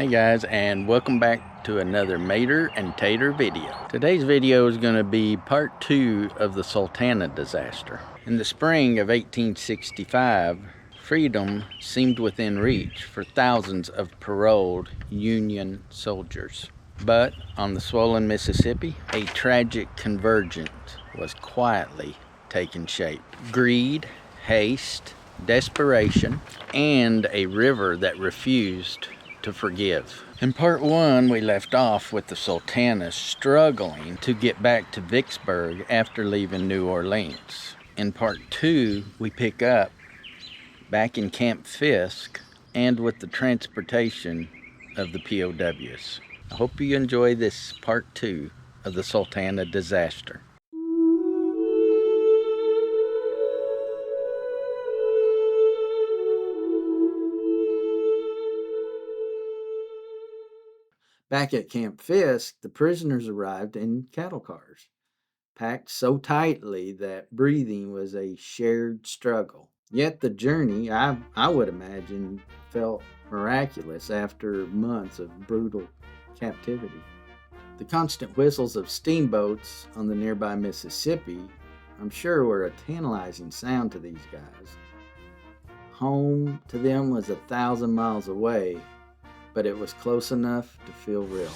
Hey guys, and welcome back to another Mater and Tater video. Today's video is going to be part 2 of the Sultana disaster. In the spring of 1865, freedom seemed within reach for thousands of paroled Union soldiers. But on the swollen Mississippi, a tragic convergence was quietly taking shape. Greed, haste, desperation, and a river that refused to forgive. In part 1, we left off with the Sultana struggling to get back to Vicksburg after leaving New Orleans. In part 2, we pick up back in Camp Fisk and with the transportation of the POWs. I hope you enjoy this part 2 of the Sultana disaster. Back at Camp Fisk, the prisoners arrived in cattle cars, packed so tightly that breathing was a shared struggle. Yet the journey, I would imagine, felt miraculous after months of brutal captivity. The constant whistles of steamboats on the nearby Mississippi, I'm sure, were a tantalizing sound to these guys. Home to them was 1,000 miles away, but it was close enough to feel real.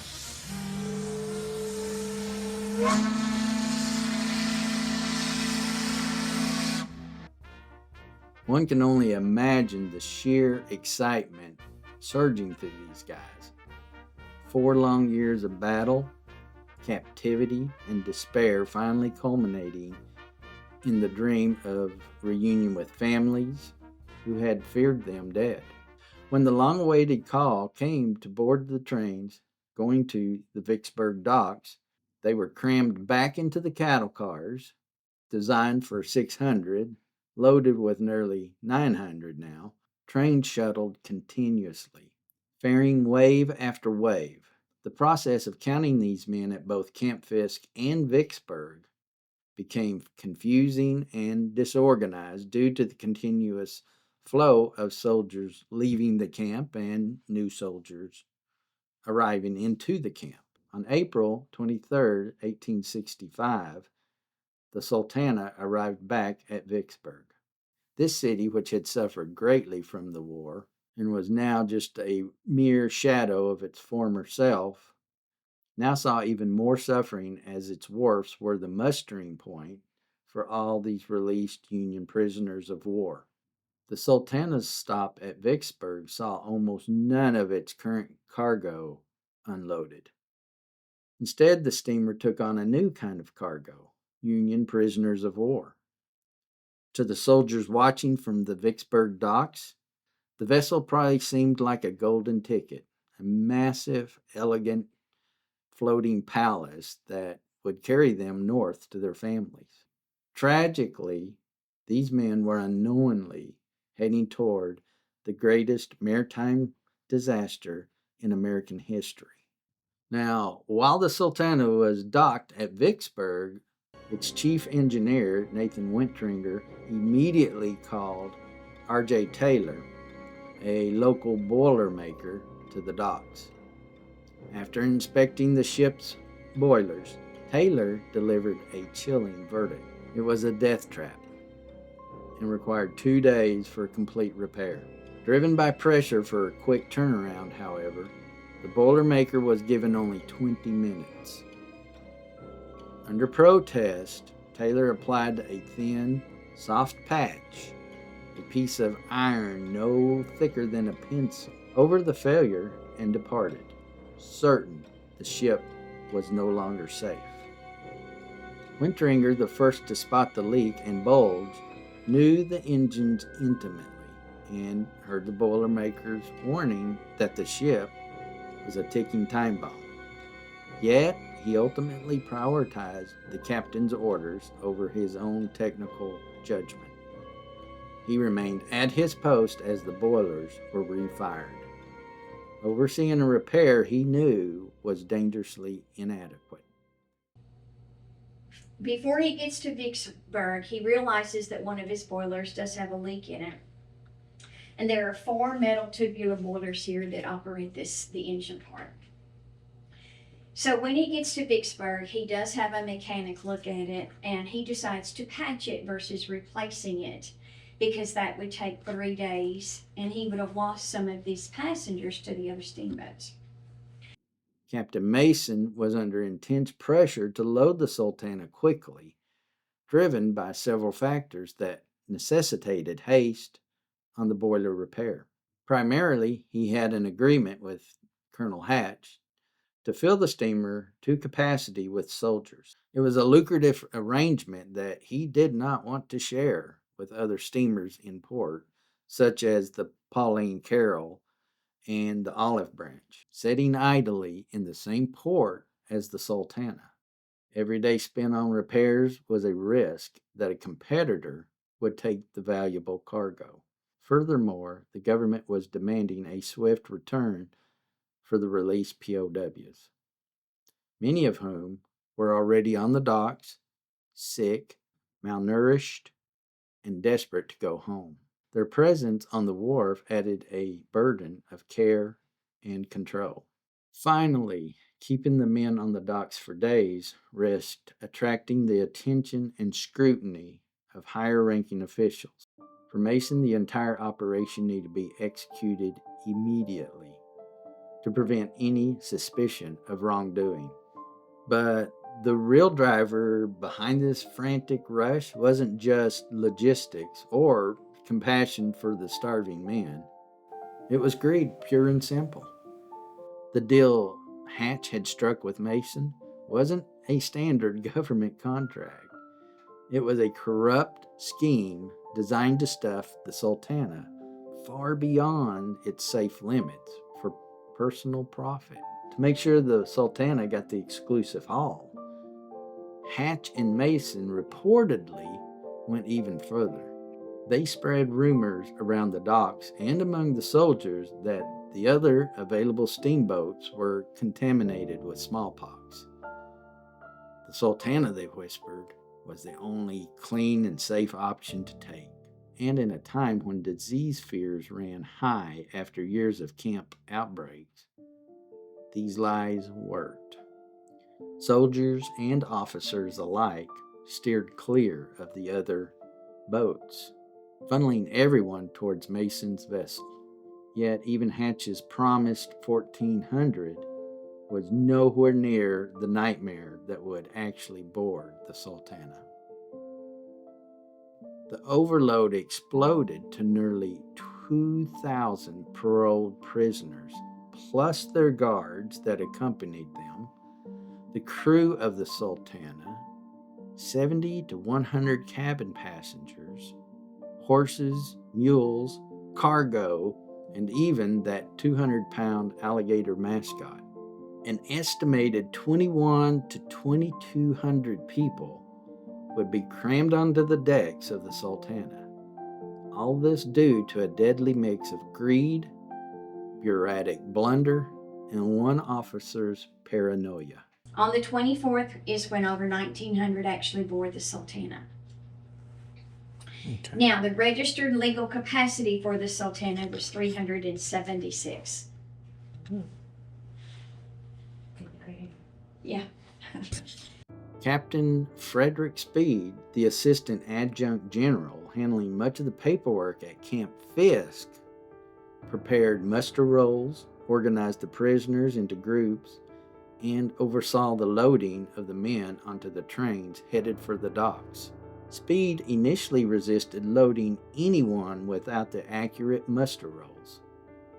One can only imagine the sheer excitement surging through these guys. 4 long years of battle, captivity, and despair finally culminating in the dream of reunion with families who had feared them dead. When the long-awaited call came to board the trains going to the Vicksburg docks, they were crammed back into the cattle cars, designed for 600, loaded with nearly 900 now, trains shuttled continuously, ferrying wave after wave. The process of counting these men at both Camp Fisk and Vicksburg became confusing and disorganized due to the continuous flow of soldiers leaving the camp and new soldiers arriving into the camp. On April 23, 1865, the Sultana arrived back at Vicksburg. This city, which had suffered greatly from the war and was now just a mere shadow of its former self, now saw even more suffering as its wharfs were the mustering point for all these released Union prisoners of war. The Sultana's stop at Vicksburg saw almost none of its current cargo unloaded. Instead, the steamer took on a new kind of cargo, Union prisoners of war. To the soldiers watching from the Vicksburg docks, the vessel probably seemed like a golden ticket, a massive, elegant, floating palace that would carry them north to their families. Tragically, these men were unknowingly heading toward the greatest maritime disaster in American history. Now, while the Sultana was docked at Vicksburg, its chief engineer, Nathan Wintringer, immediately called R.J. Taylor, a local boiler maker, to the docks. After inspecting the ship's boilers, Taylor delivered a chilling verdict. It was a death trap and required 2 days for complete repair. Driven by pressure for a quick turnaround, however, the Boilermaker was given only 20 minutes. Under protest, Taylor applied a thin, soft patch, a piece of iron no thicker than a pencil, over the failure and departed, certain the ship was no longer safe. Wintringer, the first to spot the leak and bulge, knew the engines intimately and heard the Boilermaker's warning that the ship was a ticking time bomb. Yet, he ultimately prioritized the captain's orders over his own technical judgment. He remained at his post as the boilers were refired, overseeing a repair he knew was dangerously inadequate. Before he gets to Vicksburg, he realizes that one of his boilers does have a leak in it. And there are 4 metal tubular boilers here that operate the engine part. So when he gets to Vicksburg, he does have a mechanic look at it, and he decides to patch it versus replacing it, because that would take 3 days, and he would have lost some of these passengers to the other steamboats. Captain Mason was under intense pressure to load the Sultana quickly, driven by several factors that necessitated haste on the boiler repair. Primarily, he had an agreement with Colonel Hatch to fill the steamer to capacity with soldiers. It was a lucrative arrangement that he did not want to share with other steamers in port, such as the Pauline Carroll and the Olive Branch, sitting idly in the same port as the Sultana. Every day spent on repairs was a risk that a competitor would take the valuable cargo. Furthermore, the government was demanding a swift return for the released POWs, many of whom were already on the docks, sick, malnourished, and desperate to go home. Their presence on the wharf added a burden of care and control. Finally, keeping the men on the docks for days risked attracting the attention and scrutiny of higher ranking officials. For Mason, the entire operation needed to be executed immediately to prevent any suspicion of wrongdoing. But the real driver behind this frantic rush wasn't just logistics or compassion for the starving men. It was greed, pure and simple. The deal Hatch had struck with Mason wasn't a standard government contract. It was a corrupt scheme designed to stuff the Sultana far beyond its safe limits for personal profit. To make sure the Sultana got the exclusive haul, Hatch and Mason reportedly went even further. They spread rumors around the docks and among the soldiers that the other available steamboats were contaminated with smallpox. The Sultana, they whispered, was the only clean and safe option to take, and in a time when disease fears ran high after years of camp outbreaks, these lies worked. Soldiers and officers alike steered clear of the other boats, funneling everyone towards Mason's vessel. Yet even Hatch's promised 1,400 was nowhere near the nightmare that would actually board the Sultana. The overload exploded to nearly 2,000 paroled prisoners, plus their guards that accompanied them, the crew of the Sultana, 70 to 100 cabin passengers, horses, mules, cargo, and even that 200-pound alligator mascot. An estimated 21 to 2,200 people would be crammed onto the decks of the Sultana. All this due to a deadly mix of greed, bureaucratic blunder, and one officer's paranoia. On the 24th is when over 1,900 actually board the Sultana. Okay. Now, the registered legal capacity for the Sultana was 376. Yeah. Captain Frederick Speed, the assistant adjutant general handling much of the paperwork at Camp Fisk, prepared muster rolls, organized the prisoners into groups, and oversaw the loading of the men onto the trains headed for the docks. Speed initially resisted loading anyone without the accurate muster rolls.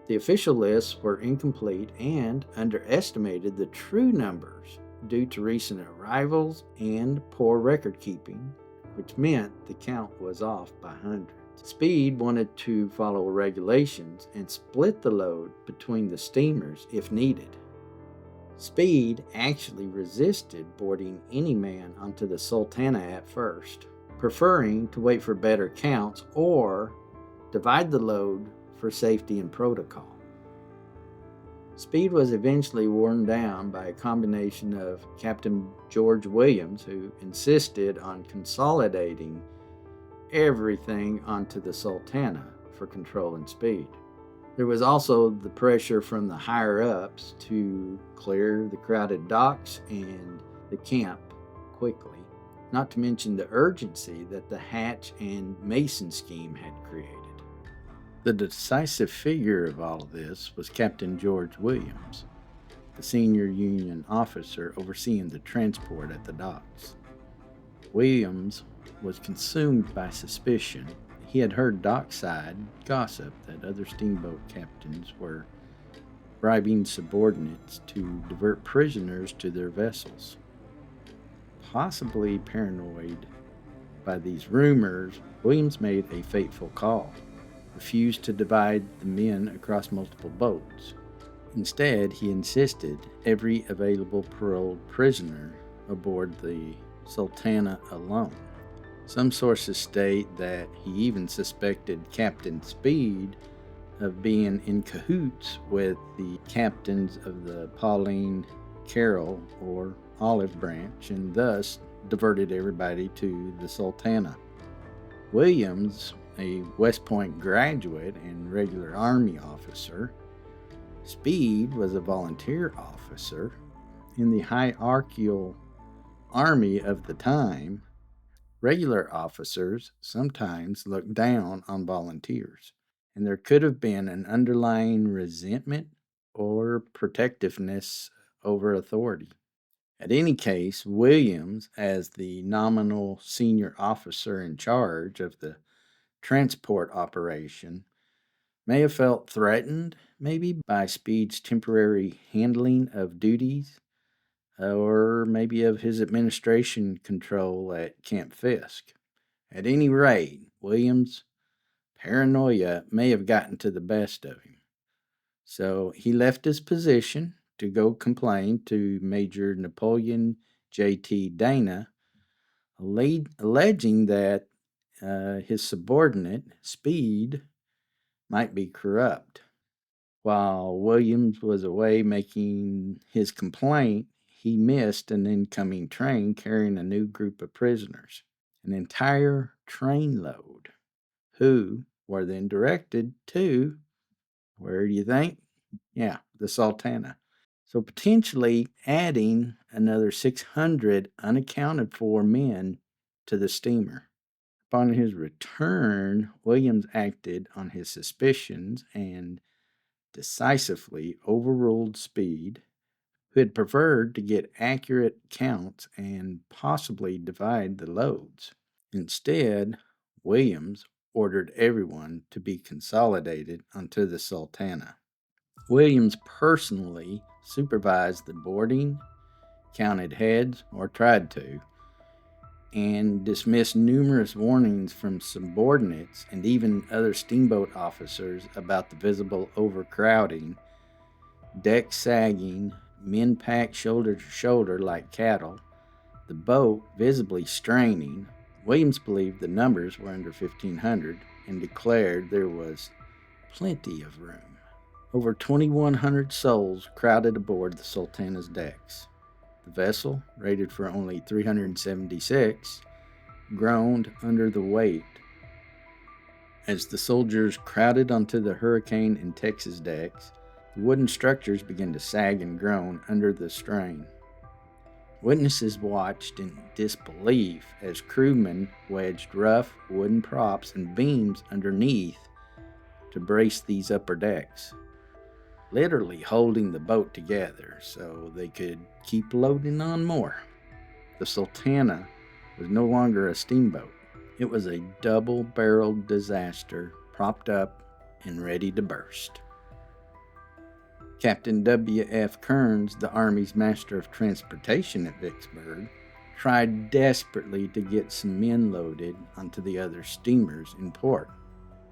The official lists were incomplete and underestimated the true numbers due to recent arrivals and poor record keeping, which meant the count was off by hundreds. Speed wanted to follow regulations and split the load between the steamers if needed. Speed actually resisted boarding any man onto the Sultana at first, preferring to wait for better counts or divide the load for safety and protocol. Speed was eventually worn down by a combination of Captain George Williams, who insisted on consolidating everything onto the Sultana for control and speed. There was also the pressure from the higher-ups to clear the crowded docks and the camp quickly, not to mention the urgency that the hatch and mason scheme had created. The decisive figure of all of this was Captain George Williams, the senior Union officer overseeing the transport at the docks. Williams was consumed by suspicion. He had heard dockside gossip that other steamboat captains were bribing subordinates to divert prisoners to their vessels. Possibly paranoid by these rumors, Williams made a fateful call, refused to divide the men across multiple boats. Instead, he insisted every available paroled prisoner aboard the Sultana alone. Some sources state that he even suspected Captain Speed of being in cahoots with the captains of the Pauline, Carroll, or Olive Branch, and thus diverted everybody to the Sultana. Williams, a West Point graduate and regular Army officer, Speed was a volunteer officer. In the hierarchical Army of the time, regular officers sometimes looked down on volunteers, and there could have been an underlying resentment or protectiveness over authority. In any case, Williams, as the nominal senior officer in charge of the transport operation, may have felt threatened, maybe by Speed's temporary handling of duties, or maybe of his administration control at Camp Fisk. At any rate, Williams' paranoia may have gotten to the best of him. So he left his position to go complain to Major Napoleon J.T. Dana, alleging that his subordinate, Speed, might be corrupt. While Williams was away making his complaint, he missed an incoming train carrying a new group of prisoners, an entire trainload, who were then directed to, where do you think? Yeah, the Sultana. So potentially adding another 600 unaccounted for men to the steamer. Upon his return, Williams acted on his suspicions and decisively overruled Speed, who had preferred to get accurate counts and possibly divide the loads. Instead, Williams ordered everyone to be consolidated onto the Sultana. Williams personally supervised the boarding, counted heads, or tried to, and dismissed numerous warnings from subordinates and even other steamboat officers about the visible overcrowding, deck sagging, men packed shoulder to shoulder like cattle, the boat visibly straining. Williams believed the numbers were under 1,500 and declared there was plenty of room. Over 2,100 souls crowded aboard the Sultana's decks. The vessel, rated for only 376, groaned under the weight as the soldiers crowded onto the Hurricane and Texas decks. The wooden structures began to sag and groan under the strain. Witnesses watched in disbelief as crewmen wedged rough wooden props and beams underneath to brace these upper decks, literally holding the boat together so they could keep loading on more. The Sultana was no longer a steamboat. It was a double-barreled disaster, propped up and ready to burst. Captain W.F. Kearns, the Army's master of transportation at Vicksburg, tried desperately to get some men loaded onto the other steamers in port,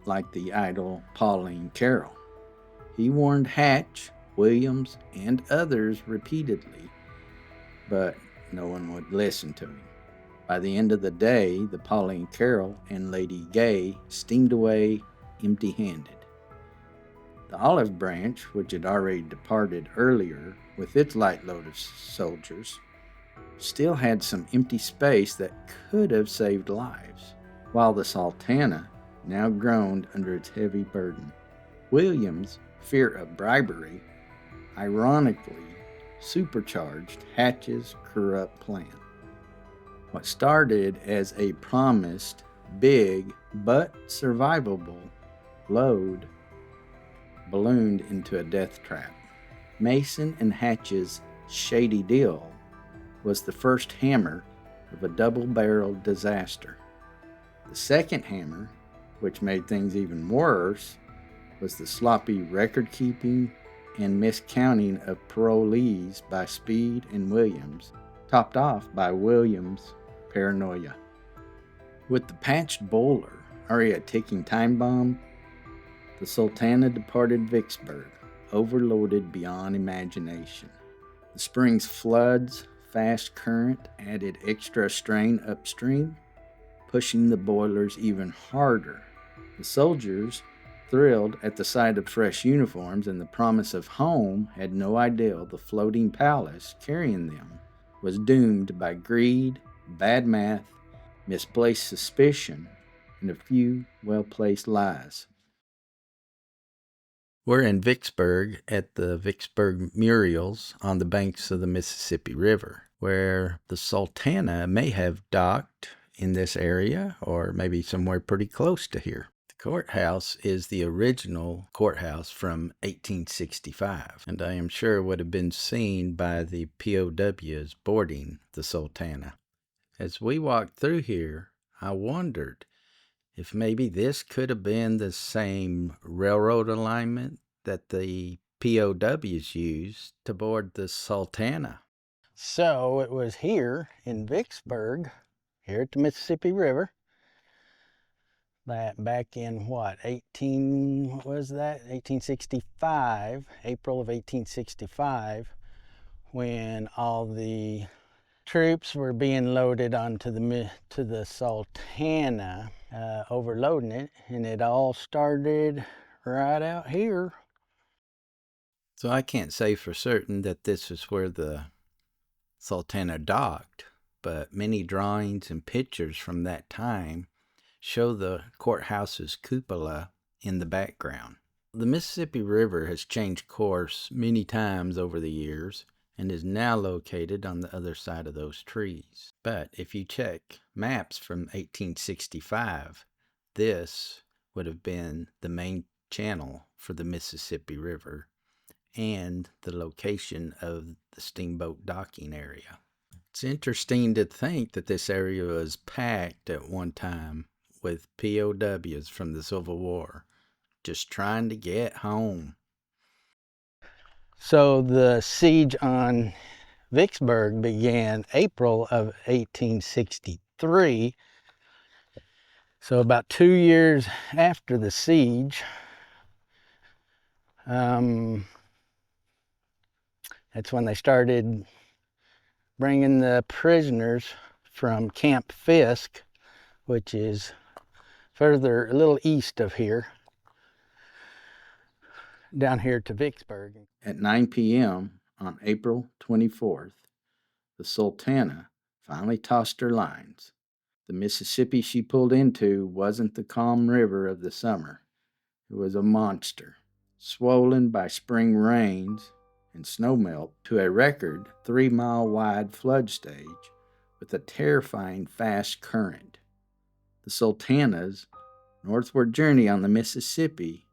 like the idle Pauline Carroll. He warned Hatch, Williams, and others repeatedly, but no one would listen to him. By the end of the day, the Pauline Carroll and Lady Gay steamed away empty-handed. The Olive Branch, which had already departed earlier with its light load of soldiers, still had some empty space that could have saved lives, while the Sultana now groaned under its heavy burden. William's fear of bribery ironically supercharged Hatch's corrupt plan. What started as a promised big but survivable load ballooned into a death trap. Mason and Hatch's shady deal was the first hammer of a double-barreled disaster. The second hammer, which made things even worse, was the sloppy record-keeping and miscounting of parolees by Speed and Williams, topped off by Williams' paranoia. With the patched boiler already a ticking time bomb, the Sultana departed Vicksburg, overloaded beyond imagination. The spring's floods, fast current added extra strain upstream, pushing the boilers even harder. The soldiers, thrilled at the sight of fresh uniforms and the promise of home, had no idea the floating palace carrying them was doomed by greed, bad math, misplaced suspicion, and a few well-placed lies. We're in Vicksburg at the Vicksburg Muriels on the banks of the Mississippi River, where the Sultana may have docked in this area or maybe somewhere pretty close to here. The courthouse is the original courthouse from 1865, and I am sure would have been seen by the POWs boarding the Sultana. As we walked through here, I wondered if maybe this could have been the same railroad alignment that the POWs used to board the Sultana. So it was here in Vicksburg, here at the Mississippi River, that back in 1865, April of 1865, when all the troops were being loaded onto the Sultana, overloading it, and it all started right out here. So I can't say for certain that this is where the Sultana docked, but many drawings and pictures from that time show the courthouse's cupola in the background. The Mississippi River has changed course many times over the years and is now located on the other side of those trees. But if you check maps from 1865, this would have been the main channel for the Mississippi River and the location of the steamboat docking area. It's interesting to think that this area was packed at one time with POWs from the Civil War, just trying to get home. So the siege on Vicksburg began April of 1863. So about 2 years after the siege, that's when they started bringing the prisoners from Camp Fisk, which is further a little east of here, down here to Vicksburg. At 9 p.m. on April 24th, the Sultana finally tossed her lines. The Mississippi she pulled into wasn't the calm river of the summer. It was a monster, swollen by spring rains and snowmelt to a record 3-mile wide flood stage with a terrifying fast current. The Sultana's northward journey on the Mississippi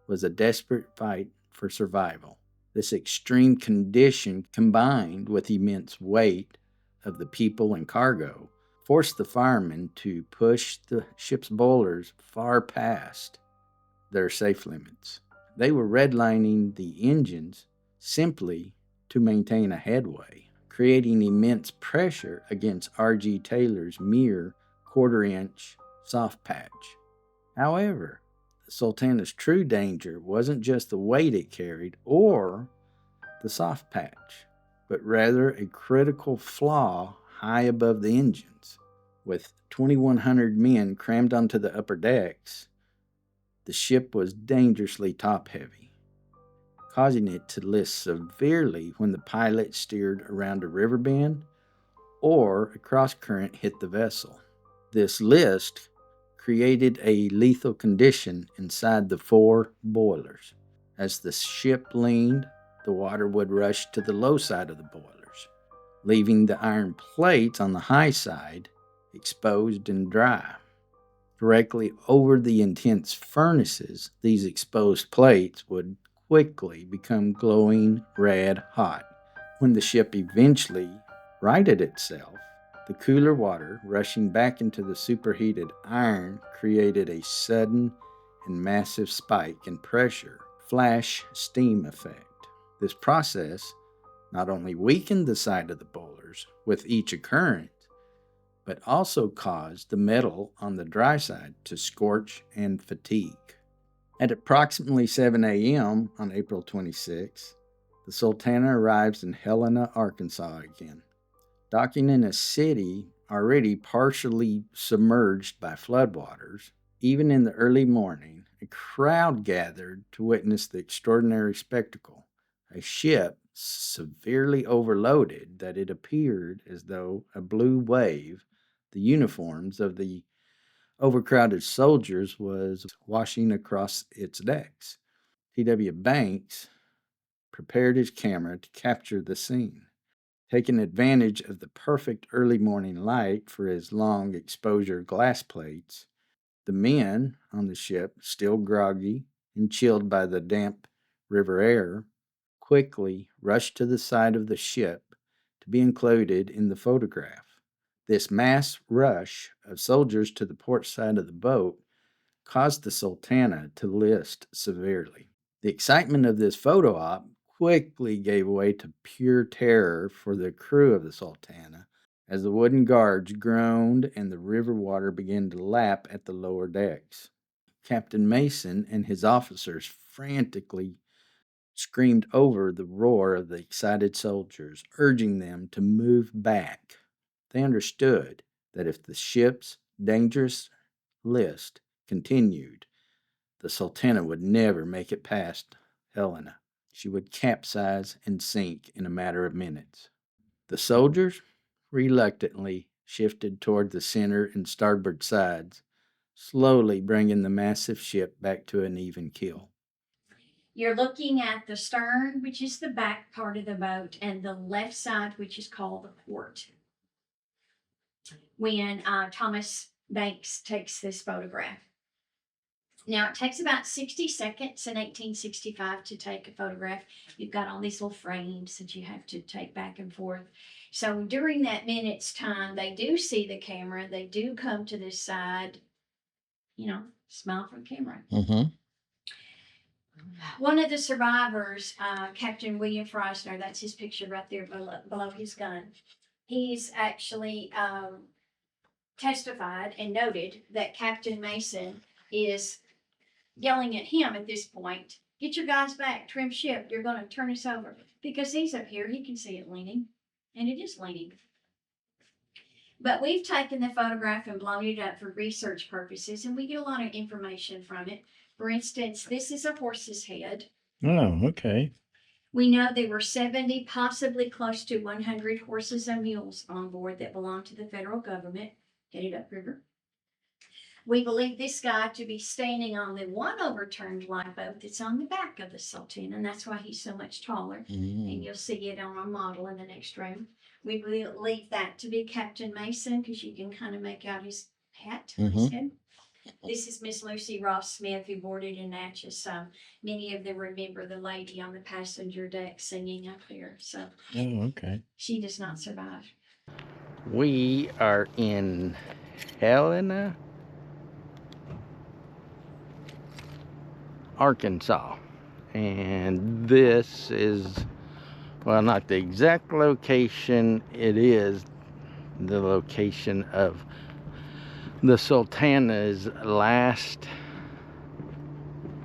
was a desperate fight for survival. This extreme condition, combined with immense weight of the people and cargo, forced the firemen to push the ship's boilers far past their safe limits. They were redlining the engines simply to maintain a headway, creating immense pressure against R.G. Taylor's mere quarter-inch soft patch. However, the Sultana's true danger wasn't just the weight it carried or the soft patch, but rather a critical flaw high above the engines. With 2,100 men crammed onto the upper decks, the ship was dangerously top-heavy, causing it to list severely when the pilot steered around a river bend or a cross-current hit the vessel. This list created a lethal condition inside the 4 boilers. As the ship leaned, the water would rush to the low side of the boilers, leaving the iron plates on the high side exposed and dry. Directly over the intense furnaces, these exposed plates would quickly become glowing red hot. When the ship eventually righted itself, the cooler water rushing back into the superheated iron created a sudden and massive spike in pressure, flash steam effect. This process not only weakened the side of the boilers with each occurrence, but also caused the metal on the dry side to scorch and fatigue. At approximately 7 a.m. on April 26, the Sultana arrives in Helena, Arkansas again. Docking in a city already partially submerged by floodwaters, even in the early morning, a crowd gathered to witness the extraordinary spectacle. A ship severely overloaded that it appeared as though a blue wave, the uniforms of the overcrowded soldiers, was washing across its decks. T.W. Banks prepared his camera to capture the scene. Taking advantage of the perfect early morning light for his long exposure glass plates, the men on the ship, still groggy and chilled by the damp river air, quickly rushed to the side of the ship to be included in the photograph. This mass rush of soldiers to the port side of the boat caused the Sultana to list severely. The excitement of this photo op quickly gave way to pure terror for the crew of the Sultana as the wooden guards groaned and the river water began to lap at the lower decks. Captain Mason and his officers frantically screamed over the roar of the excited soldiers, urging them to move back. They understood that if the ship's dangerous list continued, the Sultana would never make it past Helena. She would capsize and sink in a matter of minutes. The soldiers reluctantly shifted toward the center and starboard sides, slowly bringing the massive ship back to an even keel. You're looking at the stern, which is the back part of the boat, and the left side, which is called the port. When Thomas Banks takes this photograph. Now, it takes about 60 seconds in 1865 to take a photograph. You've got all these little frames that you have to take back and forth. So during that minute's time, they do see the camera. They do come to this side, smile for the camera. Mm-hmm. One of the survivors, Captain William Freisner, that's his picture right there below his gun. He's actually testified and noted that Captain Mason is yelling at him at this point, "Get your guys back, trim ship, you're going to turn us over." Because he's up here, he can see it leaning, and it is leaning. But we've taken the photograph and blown it up for research purposes, and we get a lot of information from it. For instance, this is a horse's head. Oh, okay. We know there were 70, possibly close to 100 horses and mules on board that belonged to the federal government, headed upriver. We believe this guy to be standing on the one overturned lifeboat that's on the back of the Sultana, and that's why he's so much taller. And you'll see it on our model in the next room. We believe that to be Captain Mason, because you can kind of make out his hat on his head. This is Miss Lucy Ross Smith, who boarded in Natchez. Many of them remember the lady on the passenger deck singing up there. So, okay. She does not survive. We are in Helena, Arkansas, and this is, well, not the exact location, it is the location of the Sultana's last,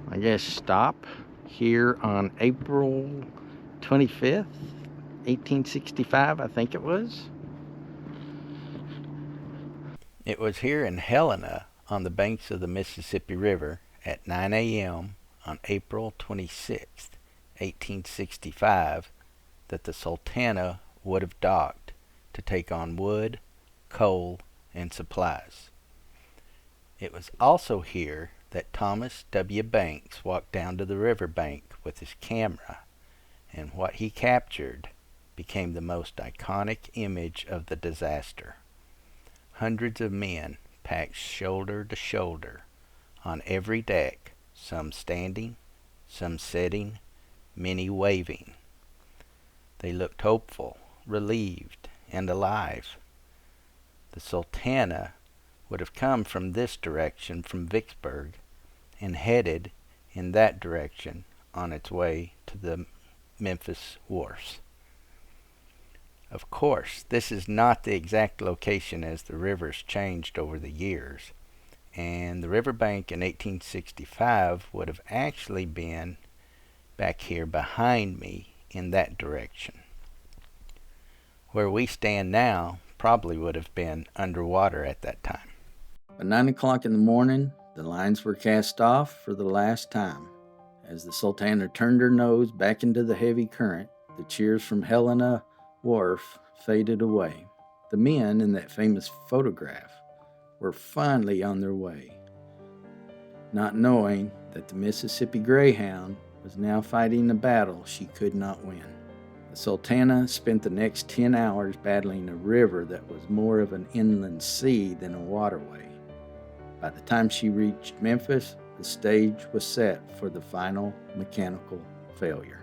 I guess, stop here on April 25th, 1865, I think it was. It was here in Helena on the banks of the Mississippi River at 9 a.m. on April 26th, 1865, that the Sultana would have docked to take on wood, coal, and supplies. It was also here that Thomas W. Banks walked down to the riverbank with his camera, and what he captured became the most iconic image of the disaster. Hundreds of men packed shoulder to shoulder on every deck, some standing, some sitting, many waving. They looked hopeful, relieved, and alive. The Sultana would have come from this direction from Vicksburg and headed in that direction on its way to the Memphis wharfs. Of course, this is not the exact location as the rivers changed over the years, and the riverbank in 1865 would have actually been back here behind me in that direction. Where we stand now probably would have been underwater at that time. By 9 o'clock in the morning, the lines were cast off for the last time. As the Sultana turned her nose back into the heavy current, the cheers from Helena wharf faded away. The men in that famous photograph were finally on their way, not knowing that the Mississippi Greyhound was now fighting a battle she could not win. The Sultana spent the next 10 hours battling a river that was more of an inland sea than a waterway. By the time she reached Memphis, the stage was set for the final mechanical failure.